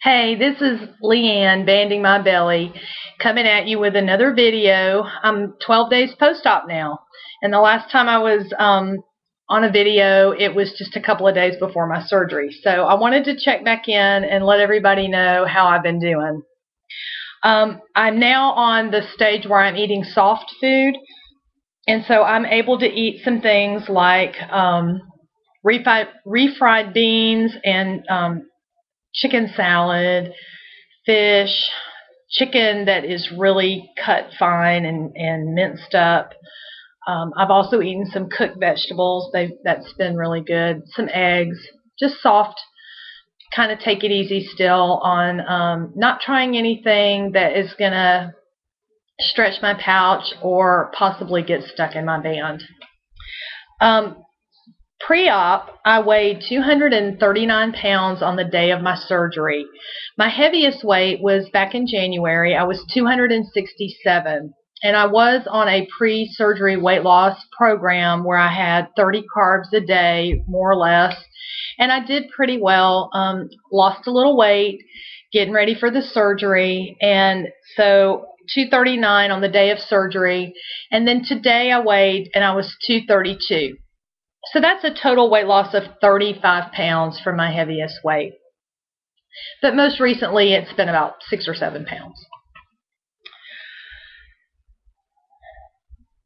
Hey, this is Leanne, banding my belly, coming at you with another video. I'm 12 days post-op now, and the last time I was on a video, it was just a couple of days before my surgery. So I wanted to check back in and let everybody know how I've been doing. I'm now on the stage where I'm eating soft food, and so I'm able to eat some things like refried beans and chicken salad, fish, chicken that is really cut fine and minced up. I've also eaten some cooked vegetables. That's been really good. Some eggs, just soft, kind of take it easy still on not trying anything that is going to stretch my pouch or possibly get stuck in my band. Pre-op, I weighed 239 pounds on the day of my surgery. My heaviest weight was back in January. I was 267, and I was on a pre-surgery weight loss program where I had 30 carbs a day, more or less, and I did pretty well. Lost a little weight, getting ready for the surgery, and so 239 on the day of surgery, and then today I weighed and I was 232. So that's a total weight loss of 35 pounds from my heaviest weight. But most recently, it's been about 6 or 7 pounds.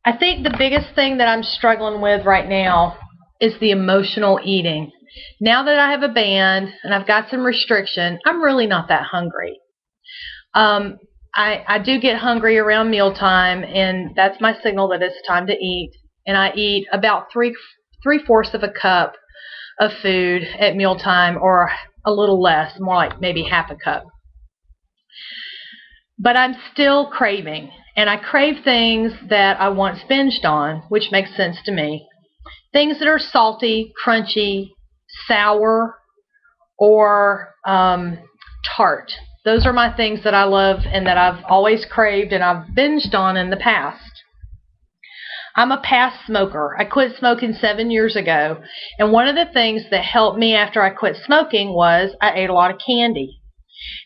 I think the biggest thing that I'm struggling with right now is the emotional eating. Now that I have a band and I've got some restriction, I'm really not that hungry. I do get hungry around mealtime, and that's my signal that it's time to eat. And I eat about three-fourths of a cup of food at mealtime, or a little less, more like maybe half a cup. But I'm still craving, and I crave things that I once binged on, which makes sense to me. Things that are salty, crunchy, sour, or tart. Those are my things that I love and that I've always craved and I've binged on in the past. I'm a past smoker. I quit smoking 7 years ago, and one of the things that helped me after I quit smoking was I ate a lot of candy.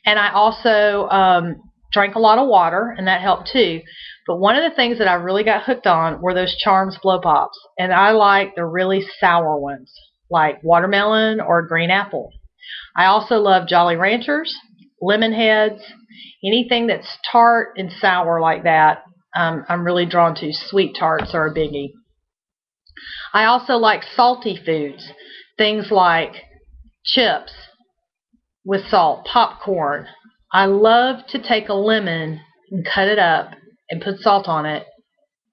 And I also drank a lot of water, and that helped too. But one of the things that I really got hooked on were those Charms Blow Pops, and I like the really sour ones, like watermelon or green apple. I also love Jolly Ranchers, Lemon Heads, anything that's tart and sour like that. I'm really drawn to. Sweet tarts are a biggie. I also like salty foods, things like chips with salt, popcorn. I love to take a lemon and cut it up and put salt on it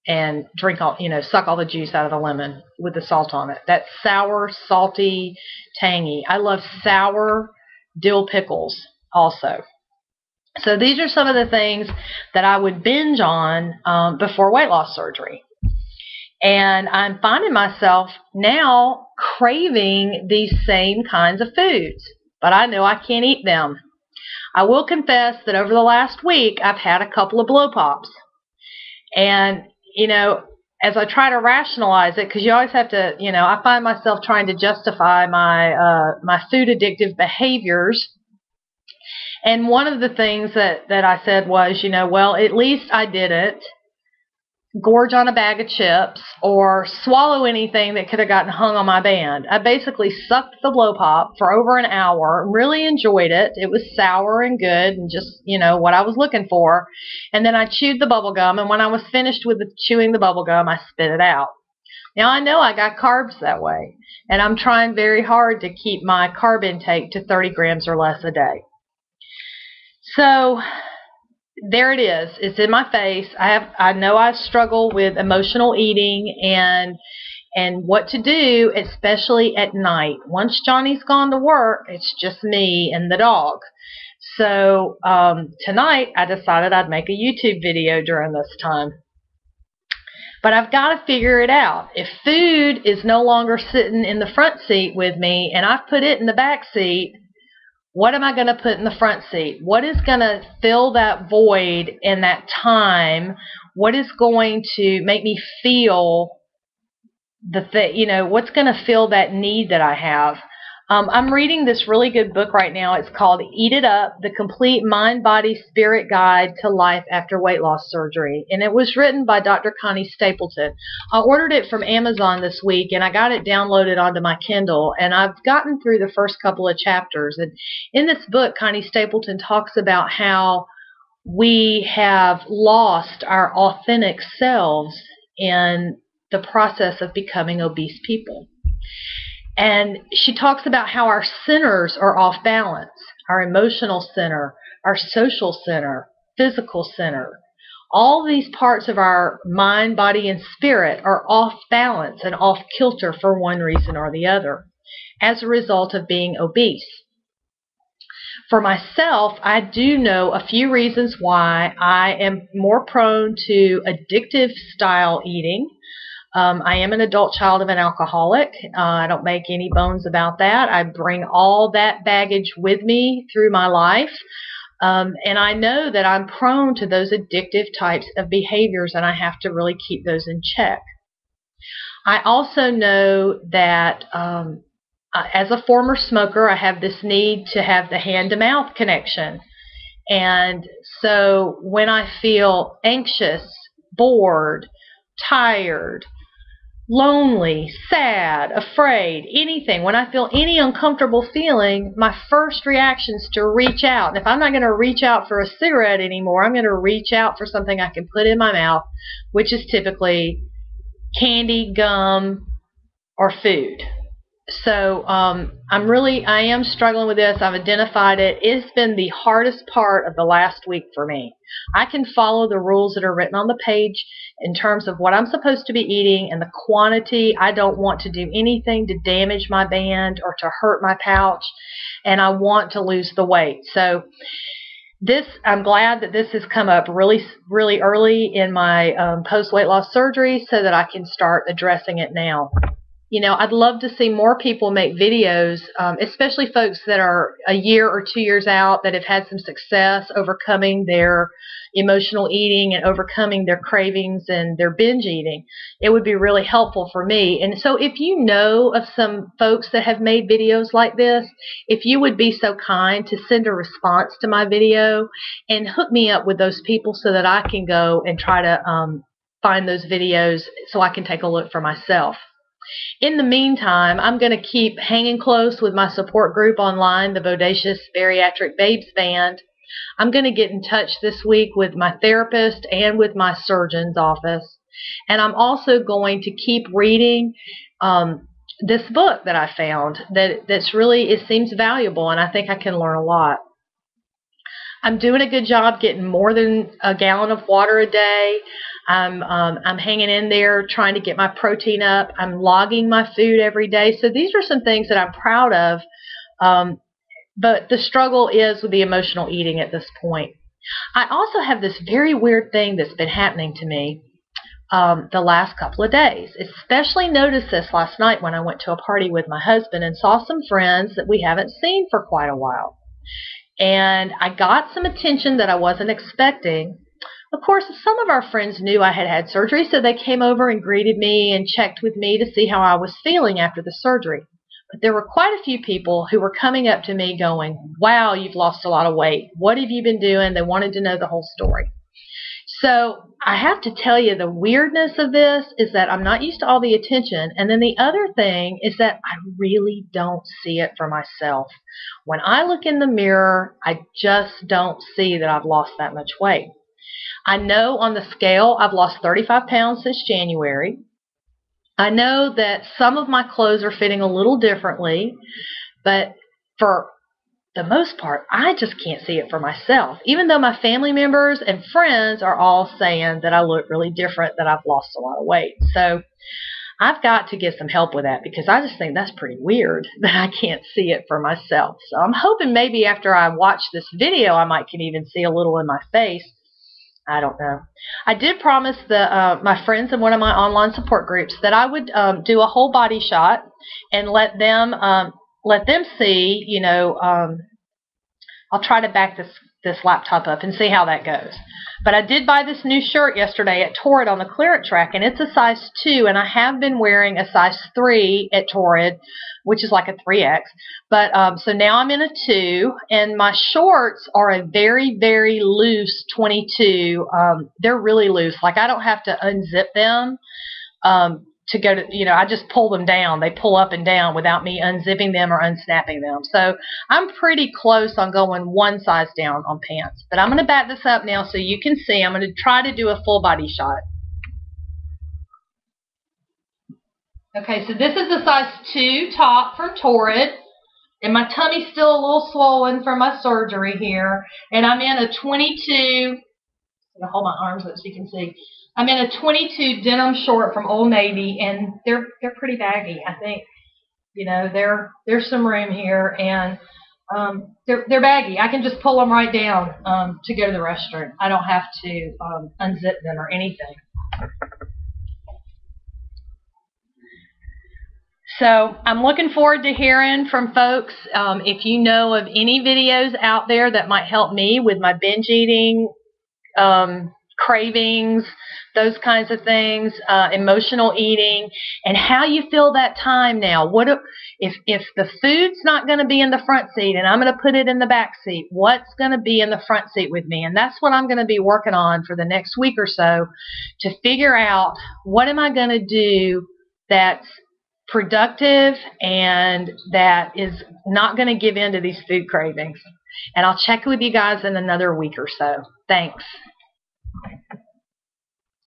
and drink all, suck all the juice out of the lemon with the salt on it. That's sour, salty, tangy. I love sour dill pickles also. So these are some of the things that I would binge on before weight loss surgery. And I'm finding myself now craving these same kinds of foods, but I know I can't eat them. I will confess that over the last week, I've had a couple of blow pops. And, as I try to rationalize it, because you always have to, I find myself trying to justify my food addictive behaviors. And one of the things that I said was, well, at least I didn't gorge on a bag of chips or swallow anything that could have gotten hung on my band. I basically sucked the blow pop for over an hour, really enjoyed it. It was sour and good and just, what I was looking for. And then I chewed the bubble gum, and when I was finished with chewing the bubble gum, I spit it out. Now, I know I got carbs that way, and I'm trying very hard to keep my carb intake to 30 grams or less a day. So there it is. It's in my face. I know I struggle with emotional eating and what to do, especially at night. Once Johnny's gone to work, it's just me and the dog. So tonight I decided I'd make a YouTube video during this time. But I've got to figure it out. If food is no longer sitting in the front seat with me and I've put it in the back seat, what am I going to put in the front seat? What is going to fill that void in that time? What is going to make me feel what's going to fill that need that I have? I'm reading this really good book right now. It's called Eat It Up, The Complete Mind, Body, Spirit Guide to Life After Weight Loss Surgery. And it was written by Dr. Connie Stapleton. I ordered it from Amazon this week, and I got it downloaded onto my Kindle. And I've gotten through the first couple of chapters. And in this book, Connie Stapleton talks about how we have lost our authentic selves in the process of becoming obese people. And she talks about how our centers are off balance, our emotional center, our social center, physical center. All these parts of our mind, body, and spirit are off balance and off kilter for one reason or the other as a result of being obese. For myself, I do know a few reasons why I am more prone to addictive style eating. I am an adult child of an alcoholic. I don't make any bones about that. I bring all that baggage with me through my life. And I know that I'm prone to those addictive types of behaviors, and I have to really keep those in check. I also know that as a former smoker, I have this need to have the hand-to-mouth connection. And so when I feel anxious, bored, tired, lonely, sad, afraid, anything, when I feel any uncomfortable feeling, my first reaction is to reach out. And if I'm not going to reach out for a cigarette anymore, I'm going to reach out for something I can put in my mouth, which is typically candy, gum, or food. So I am struggling with this. I've identified it. It's been the hardest part of the last week for me. I can follow the rules that are written on the page in terms of what I'm supposed to be eating and the quantity. I don't want to do anything to damage my band or to hurt my pouch, and I want to lose the weight. So I'm glad that this has come up really, really early in my post-weight loss surgery so that I can start addressing it now. You know, I'd love to see more people make videos, especially folks that are a year or 2 years out that have had some success overcoming their emotional eating and overcoming their cravings and their binge eating. It would be really helpful for me. And so if you know of some folks that have made videos like this, if you would be so kind to send a response to my video and hook me up with those people so that I can go and try to find those videos so I can take a look for myself. In the meantime, I'm going to keep hanging close with my support group online, the Bodacious Bariatric Babes Band. I'm going to get in touch this week with my therapist and with my surgeon's office. And I'm also going to keep reading this book that I found it seems valuable, and I think I can learn a lot. I'm doing a good job getting more than a gallon of water a day. I'm hanging in there trying to get my protein up. I'm logging my food every day. So these are some things that I'm proud of. But the struggle is with the emotional eating at this point. I also have this very weird thing that's been happening to me the last couple of days. Especially noticed this last night when I went to a party with my husband and saw some friends that we haven't seen for quite a while. And I got some attention that I wasn't expecting. Of course, some of our friends knew I had had surgery, so they came over and greeted me and checked with me to see how I was feeling after the surgery. But there were quite a few people who were coming up to me going, "Wow, you've lost a lot of weight. What have you been doing?" They wanted to know the whole story. So I have to tell you, the weirdness of this is that I'm not used to all the attention. And then the other thing is that I really don't see it for myself. When I look in the mirror, I just don't see that I've lost that much weight. I know on the scale I've lost 35 pounds since January. I know that some of my clothes are fitting a little differently, but for the most part, I just can't see it for myself, even though my family members and friends are all saying that I look really different, that I've lost a lot of weight. So I've got to get some help with that, because I just think that's pretty weird that I can't see it for myself. So I'm hoping maybe after I watch this video, I can even see a little in my face. I don't know. I did promise my friends in one of my online support groups that I would do a whole body shot and let them see, you know, I'll try to back this this laptop up and see how that goes. But I did buy this new shirt yesterday at Torrid on the clearance rack, and it's a size 2, and I have been wearing a size 3 at Torrid, which is like a 3X. But so now I'm in a 2, and my shorts are a very, very loose 22. They're really loose. Like, I don't have to unzip them to go to, you know, I just pull them down. They pull up and down without me unzipping them or unsnapping them. So I'm pretty close on going one size down on pants. But I'm going to back this up now so you can see. I'm going to try to do a full body shot. Okay, so this is the size 2 top from Torrid. And my tummy's still a little swollen from my surgery here. And I'm in a 22. I'm going to hold my arms up so you can see. I'm in a 22 denim short from Old Navy, and they're pretty baggy. I think, you know, there's some room here, and they're baggy. I can just pull them right down to go to the restroom. I don't have to unzip them or anything. So I'm looking forward to hearing from folks. If you know of any videos out there that might help me with my binge eating, cravings, those kinds of things, emotional eating, and how you feel that time now. What if the food's not going to be in the front seat and I'm going to put it in the back seat? What's going to be in the front seat with me? And that's what I'm going to be working on for the next week or so, to figure out what am I going to do that's productive and that is not going to give in to these food cravings. And I'll check with you guys in another week or so. Thanks.